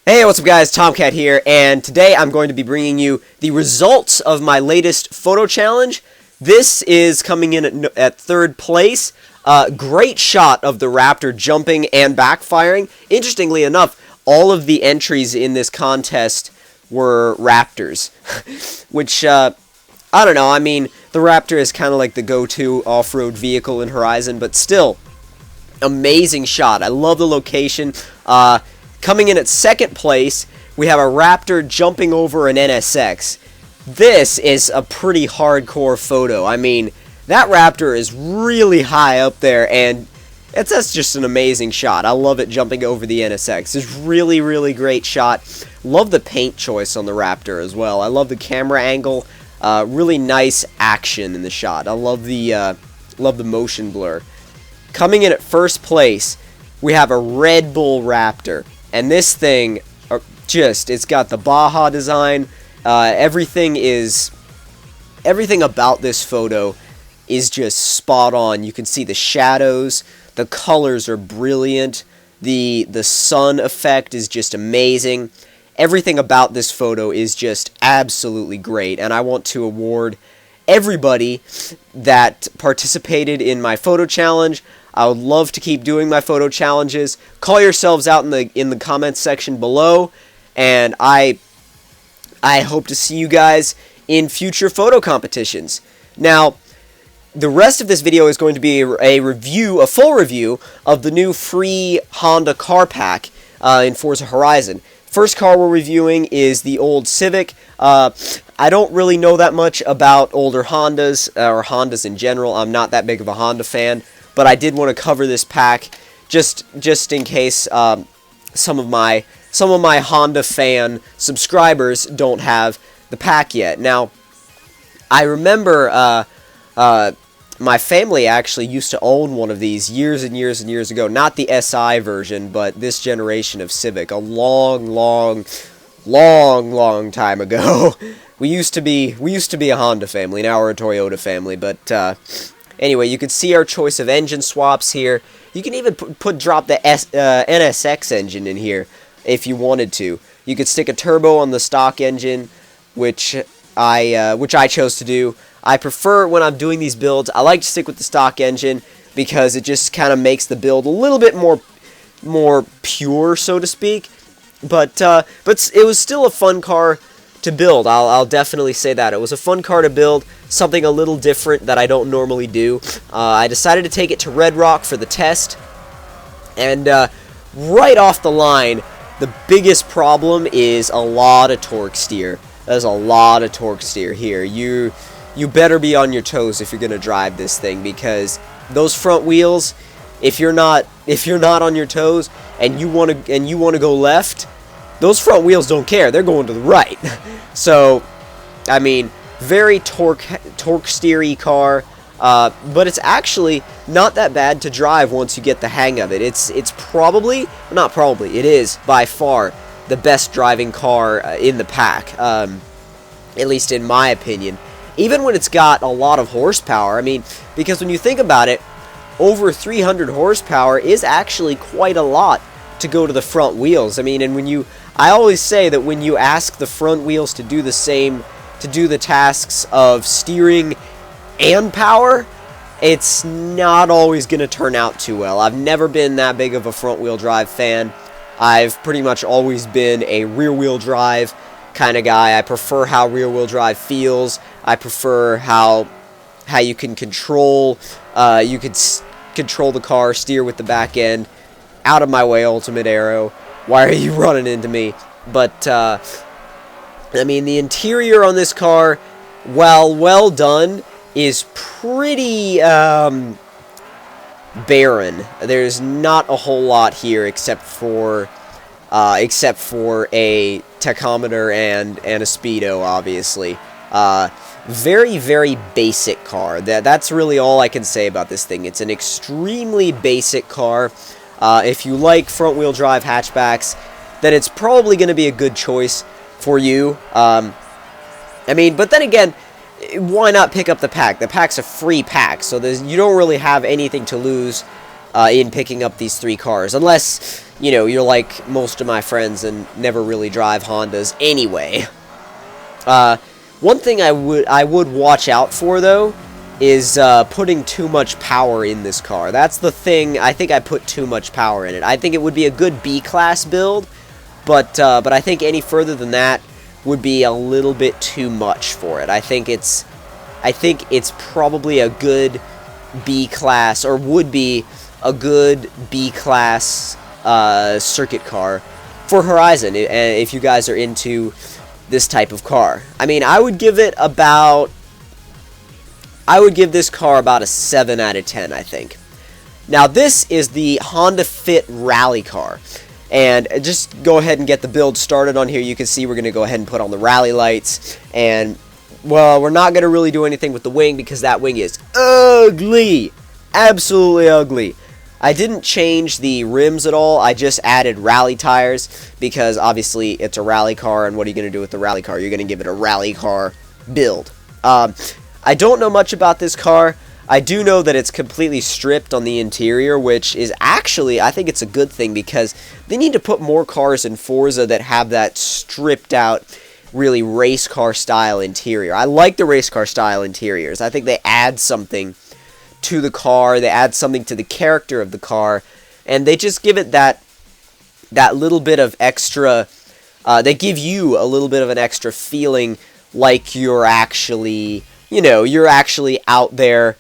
Hey, what's up guys, Tomcat here, and today I'm going to be bringing you the results of my latest photo challenge. This is coming in at third place. Great shot of the Raptor jumping and backfiring. Interestingly enough, all of the entries in this contest were Raptors, which, I don't know, I mean, the Raptor is kind of like the go-to off-road vehicle in Horizon, but still, amazing shot. I love the location. Coming in at second place, we have a Raptor jumping over an NSX. This is a pretty hardcore photo. I mean, that Raptor is really high up there, and that's just an amazing shot. I love it jumping over the NSX. It's really, really great shot. Love the paint choice on the Raptor as well. I love the camera angle. Really nice action in the shot. I love the motion blur. Coming in at first place, we have a Red Bull Raptor. And this thing, it's got the Baja design. Everything about this photo is just spot on. You can see the shadows, the colors are brilliant, the sun effect is just amazing. Everything about this photo is just absolutely great, and I want to award everybody that participated in my photo challenge. I would love to keep doing my photo challenges. Call yourselves out in the comments section below, and I hope to see you guys in future photo competitions. Now, the rest of this video is going to be a full review of the new free Honda car pack in Forza Horizon. First car we're reviewing is the old Civic. I don't really know that much about older Hondas, or Hondas in general. I'm not that big of a Honda fan, but I did want to cover this pack just in case some of my Honda fan subscribers don't have the pack yet. Now, I remember my family actually used to own one of these years and years and years ago. Not the SI version, but this generation of Civic. A long time ago. We used to be a Honda family. Now we're a Toyota family. But anyway, you can see our choice of engine swaps here. You can even drop the NSX engine in here if you wanted to. You could stick a turbo on the stock engine, which I chose to do. I prefer, when I'm doing these builds, I like to stick with the stock engine because it just kind of makes the build a little bit more pure, so to speak. But it was still a fun car to build. I'll definitely say that. It was a fun car to build, something a little different that I don't normally do. I decided to take it to Red Rock for the test, and right off the line, the biggest problem is a lot of torque steer. There's a lot of torque steer here. You better be on your toes if you're gonna drive this thing, because those front wheels, if you're not on your toes and you want to go left, those front wheels don't care. They're going to the right. So, I mean, very torque steery car, but it's actually not that bad to drive once you get the hang of it. It is by far the best driving car in the pack, at least in my opinion. Even when it's got a lot of horsepower, I mean, because when you think about it, over 300 horsepower is actually quite a lot to go to the front wheels. I mean, and I always say that when you ask the front wheels to do the tasks of steering and power, it's not always going to turn out too well. I've never been that big of a front wheel drive fan. I've pretty much always been a rear wheel drive kind of guy. I prefer how rear wheel drive feels. I prefer how you can control control the car, steer with the back end. Out of my way, Ultimate Arrow. Why are you running into me? But I mean, the interior on this car, while well done, is pretty barren. There's not a whole lot here except for a tachometer and a speedo, obviously. Very, very basic car. That's really all I can say about this thing. It's an extremely basic car. If you like front-wheel drive hatchbacks, then it's probably going to be a good choice for you. I mean, but then again, why not pick up the pack? The pack's a free pack, so you don't really have anything to lose in picking up these three cars, unless you know, you're like most of my friends and never really drive Hondas anyway. One thing I would watch out for, though, is putting too much power in this car. That's the thing. I think I put too much power in it. I think it would be a good B-class build, but I think any further than that would be a little bit too much for it. I think it's probably a good B-class, or would be a good B-class circuit car for Horizon, if you guys are into this type of car. I mean, I would give this car about a 7 out of 10, I think. Now, this is the Honda Fit rally car. And just go ahead and get the build started on here. You can see we're going to go ahead and put on the rally lights. And, well, we're not going to really do anything with the wing because that wing is ugly. Absolutely ugly. I didn't change the rims at all. I just added rally tires because, obviously, it's a rally car. And what are you going to do with the rally car? You're going to give it a rally car build. I don't know much about this car. I do know that it's completely stripped on the interior, which is actually, I think it's a good thing because they need to put more cars in Forza that have that stripped out, really race car style interior. I like the race car style interiors. I think they add something to the car, they add something to the character of the car, and they just give it that little bit of extra, they give you a little bit of an extra feeling like you're actually, you know, you're actually out there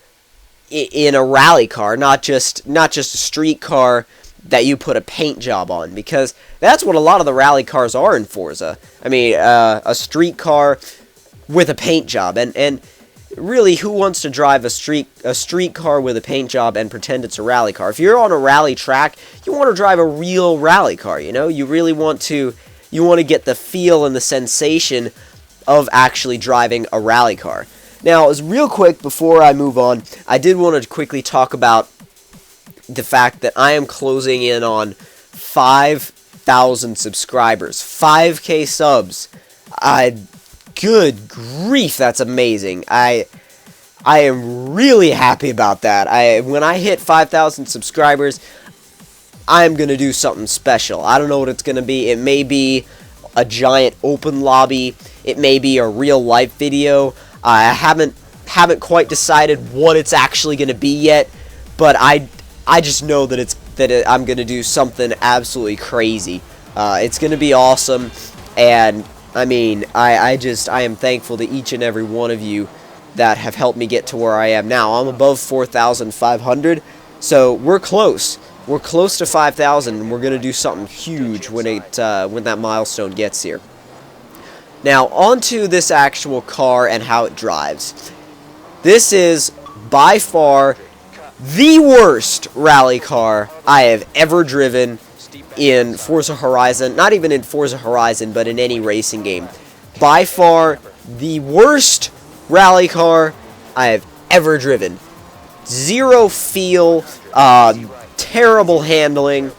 in a rally car, not just a street car that you put a paint job on, because that's what a lot of the rally cars are in Forza. I mean, a street car with a paint job, and really, who wants to drive a street car with a paint job and pretend it's a rally car? If you're on a rally track, you want to drive a real rally car, you know? You really want to get the feel and the sensation of actually driving a rally car. Now, as real quick, before I move on, I did want to quickly talk about the fact that I am closing in on 5,000 subscribers. 5K subs. Good grief, that's amazing. I am really happy about that. When I hit 5,000 subscribers, I'm going to do something special. I don't know what it's going to be. It may be a giant open lobby. It may be a real life video. I haven't quite decided what it's actually going to be yet, but I just know that I'm going to do something absolutely crazy. It's going to be awesome, and I mean, I am thankful to each and every one of you that have helped me get to where I am now. I'm above 4,500, so we're close. We're close to 5,000, and we're going to do something huge when that milestone gets here. Now, onto this actual car and how it drives. This is, by far, the worst rally car I have ever driven in Forza Horizon. Not even in Forza Horizon, but in any racing game. By far, the worst rally car I have ever driven. Zero feel, terrible handling.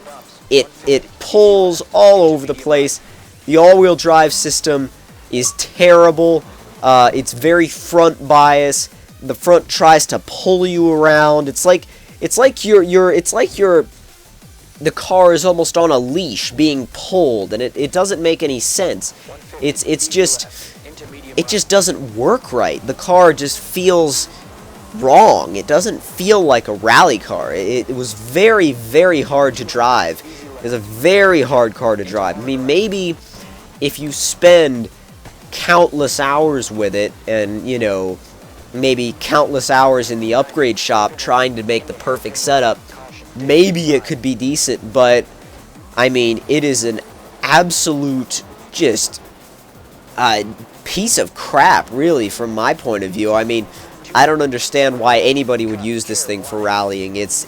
It pulls all over the place. The all-wheel drive system is terrible. It's very front bias. The front tries to pull you around. It's like the car is almost on a leash being pulled, and it doesn't make any sense. It just doesn't work right. The car just feels wrong. It doesn't feel like a rally car. It was very, very hard to drive. It's a very hard car to drive. I mean, maybe if you spend countless hours with it, and, you know, maybe countless hours in the upgrade shop trying to make the perfect setup, maybe it could be decent, but, I mean, it is an absolute, just, piece of crap, really, from my point of view. I mean, I don't understand why anybody would use this thing for rallying. It's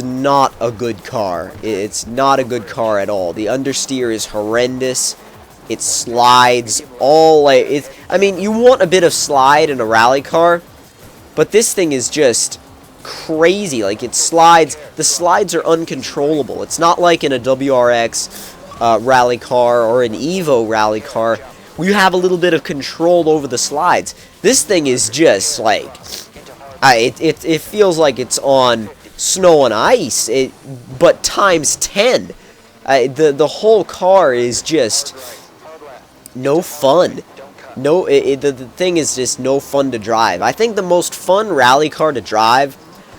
not a good car. It's not a good car at all. The understeer is horrendous. It slides all like I mean, you want a bit of slide in a rally car, but this thing is just crazy. Like, it slides. The slides are uncontrollable. It's not like in a WRX rally car or an Evo rally car where you have a little bit of control over the slides. This thing is just like it feels like it's on snow and ice, but times 10. The whole car is just no fun. The thing is just no fun to drive. I think the most fun rally car to drive,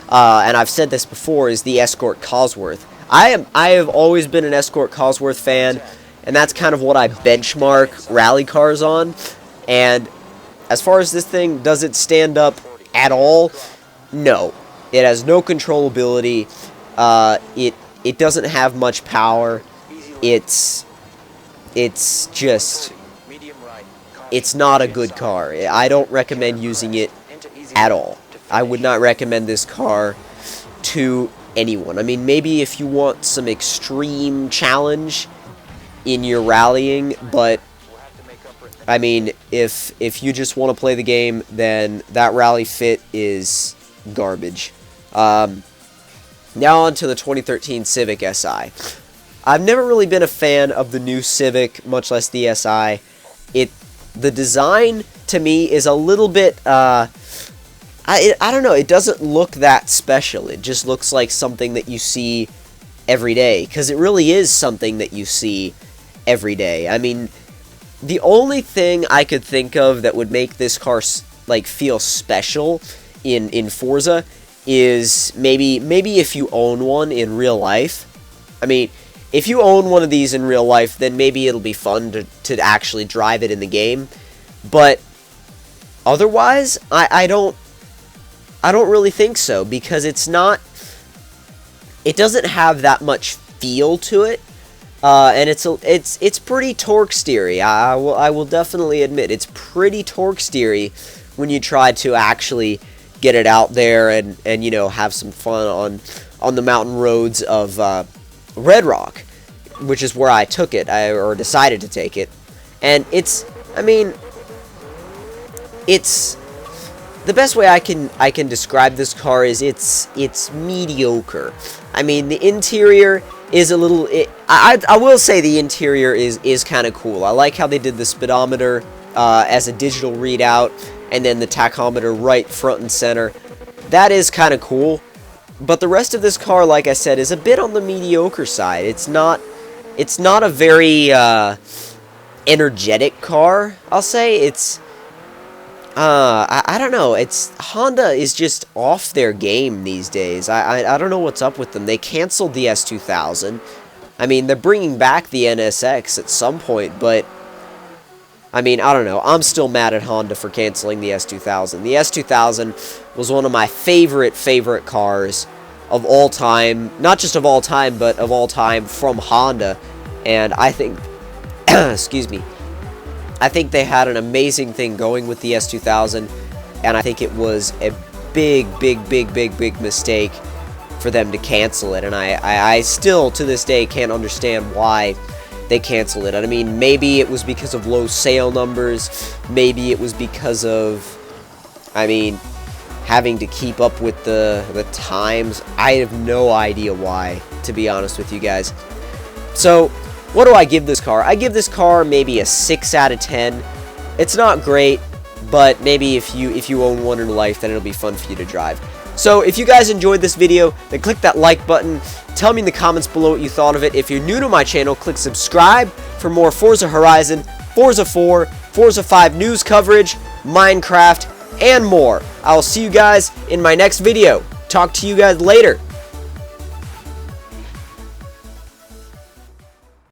and I've said this before, is the Escort Cosworth. I have always been an Escort Cosworth fan, and that's kind of what I benchmark rally cars on. And as far as this thing, does it stand up at all? No. It has no controllability. It doesn't have much power. It's just, it's not a good car. I don't recommend using it at all. I would not recommend this car to anyone. I mean, maybe if you want some extreme challenge in your rallying, but I mean, if you just want to play the game, then that rally fit is garbage. Now on to the 2013 Civic Si. I've never really been a fan of the new Civic, much less the Si. The design, to me, is a little bit, I don't know, it doesn't look that special. It just looks like something that you see every day, because it really is something that you see every day. I mean, the only thing I could think of that would make this car, like, feel special in Forza is maybe if you own one in real life. I mean, if you own one of these in real life, then maybe it'll be fun to actually drive it in the game. But otherwise, I don't really think so, because it doesn't have that much feel to it. And it's pretty torque steery. I will definitely admit it's pretty torque steery when you try to actually get it out there and you know, have some fun on the mountain roads of Red Rock, which is where I took it, or decided to take it. And I mean, it's the best way I can describe this car is it's mediocre. I mean, the interior is a little. I will say the interior is kind of cool. I like how they did the speedometer as a digital readout, and then the tachometer right front and center. That is kind of cool. But the rest of this car, like I said, is a bit on the mediocre side. It's not a very energetic car, I'll say. It's I don't know. Honda is just off their game these days. I don't know what's up with them. They canceled the S2000. I mean, they're bringing back the NSX at some point, but I mean, I don't know. I'm still mad at Honda for canceling the S2000. The S2000 was one of my favorite cars of all time. Not just of all time, but of all time from Honda. And I think, excuse me, I think they had an amazing thing going with the S2000. And I think it was a big mistake for them to cancel it. And I still, to this day, can't understand why they canceled it. I mean, maybe it was because of low sale numbers. Maybe it was because of, I mean, having to keep up with the times. I have no idea why, to be honest with you guys. So, what do I give this car? I give this car maybe a 6 out of 10. It's not great, but maybe if you own one in life, then it'll be fun for you to drive. So, if you guys enjoyed this video, then click that like button. Tell me in the comments below what you thought of it. If you're new to my channel, click subscribe for more Forza Horizon, Forza 4, Forza 5 news coverage, Minecraft, and more. I will see you guys in my next video. Talk to you guys later.